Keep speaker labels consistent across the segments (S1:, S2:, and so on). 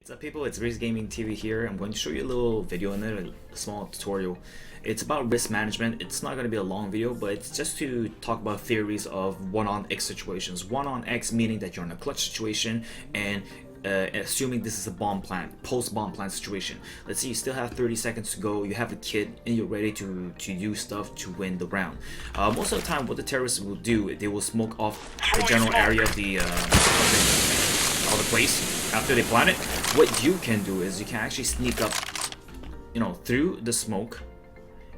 S1: What's up people, it's Riz Gaming TV here. I'm going to show you a little video in it, a small tutorial. It's about risk management. It's not going to be a long video, but it's just to talk about theories of 1 on X situations. 1 on X meaning that you're in a clutch situation and assuming this is a bomb plant, post-bomb plant situation. Let's say you still have 30 seconds to go, you have a kit, and you're ready to do stuff to win the round. Most of the time, what the terrorists will do, they will smoke off the general area of the place. After they plant it, what you can do is you can actually sneak up, through the smoke,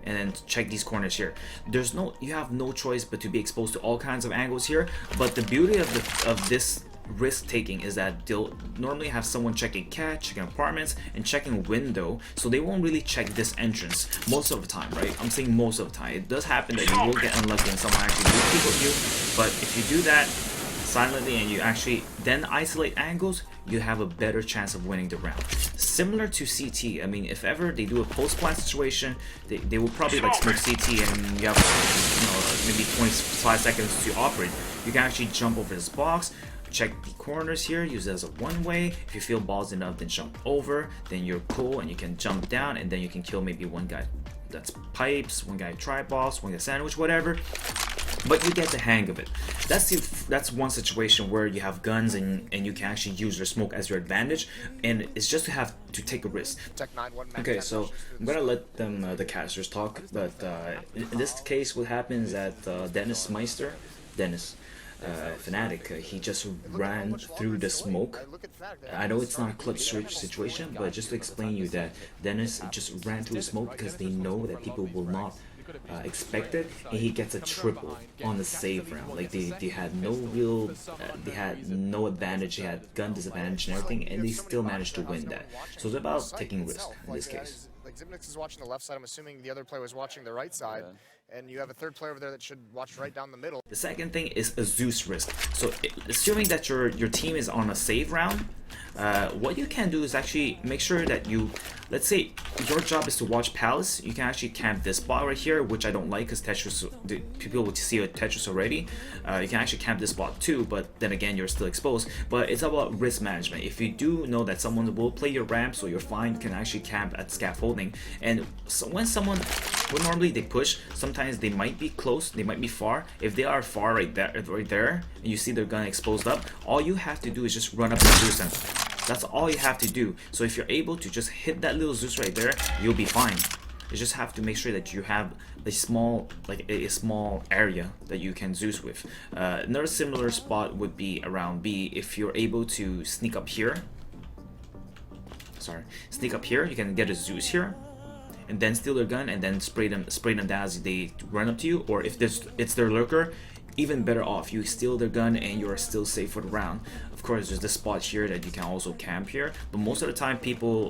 S1: and then check these corners here. You have no choice but to be exposed to all kinds of angles here. But the beauty of this risk taking is that they'll normally have someone checking cat, checking apartments, and checking window, so they won't really check this entrance most of the time, right? I'm saying most of the time. It does happen that you will get unlucky and someone actually will peek at you, but if you do that silently and you actually then isolate angles, you have a better chance of winning the round. Similar to CT, I mean, if ever they do a post-plant situation, they will probably like smoke CT and you have maybe 25 seconds to operate. You can actually jump over this box, check the corners here, use it as a one-way. If you feel balls enough, then jump over, then you're cool and you can jump down, and then you can kill maybe one guy that's pipes, one guy tri-boss, one guy sandwich, whatever. But you get the hang of it. That's one situation where you have guns and you can actually use your smoke as your advantage, and it's just to have to take a risk. Okay, so I'm gonna let them the casters talk, but in this case, what happens is that Dennis Meister, Fnatic, he just ran through the smoke. I know it's not a clutch switch situation, but just to explain you that Dennis just ran through the smoke because they know that people will not expect it, and he gets a triple on the save round. Like they had no real, they had no advantage, they had gun disadvantage and everything, and they still managed to win that. So it's about taking risk in this case.
S2: Like Xyp9x is watching the left side, I'm assuming the other player was watching the right side, and you have a third player over there that should watch right down the middle.
S1: The second thing is a Zeus risk. So assuming that your team is on a save round, what you can do is actually make sure that let's say your job is to watch Palace, you can actually camp this spot right here, which I don't like because people will see a Tetris already. You can actually camp this spot too, but then again you're still exposed. But it's about risk management. If you do know that someone will play your ramp, so you're fine, you can actually camp at scaffolding. And so when normally they push, sometimes they might be close, they might be far. If they are far right there, and you see their gun exposed up, all you have to do is just run up and Zeus them. That's all you have to do. So if you're able to just hit that little Zeus right there, you'll be fine. You just have to make sure that you have a small area that you can Zeus with. Another similar spot would be around B. If you're able to sneak up here, you can get a Zeus here, and then steal their gun and then spray them down as they run up to you. Or if it's their lurker, even better off, you steal their gun and you're still safe for the round. Of course, there's this spot here that you can also camp here, but most of the time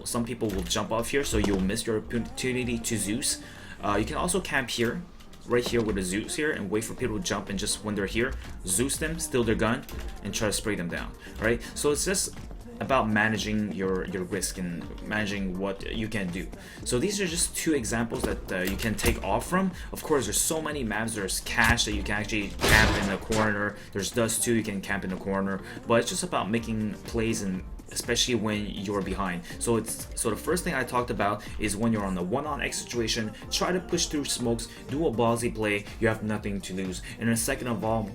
S1: some people will jump off here, so you'll miss your opportunity to Zeus. You can also camp here, right here with a Zeus here, and wait for people to jump, and just when they're here, Zeus them, steal their gun, and try to spray them down. Right? So it's just about managing your risk and managing what you can do. So these are just two examples that you can take off from. Of course, there's so many maps. There's Cache that you can actually camp in the corner. There's Dust 2, you can camp in the corner. But it's just about making plays, and especially when you're behind. So the first thing I talked about is when you're on the 1 on X situation, try to push through smokes, do a ballsy play, you have nothing to lose. And then second of all,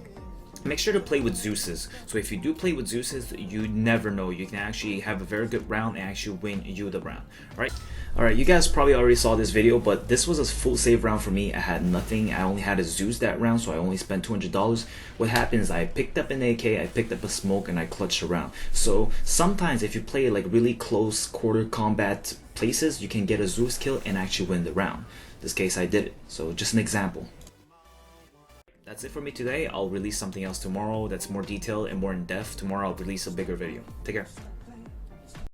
S1: make sure to play with Zeuses. So if you do play with Zeuses, you never know. You can actually have a very good round and actually win you the round. Alright, you guys probably already saw this video, but this was a full save round for me. I had nothing. I only had a Zeus that round, so I only spent $200. What happens, I picked up an AK, I picked up a smoke, and I clutched around. So sometimes if you play like really close quarter combat places, you can get a Zeus kill and actually win the round. In this case, I did it. So just an example. That's it for me today. I'll release something else tomorrow that's more detailed and more in depth. Tomorrow I'll release a bigger video. Take care.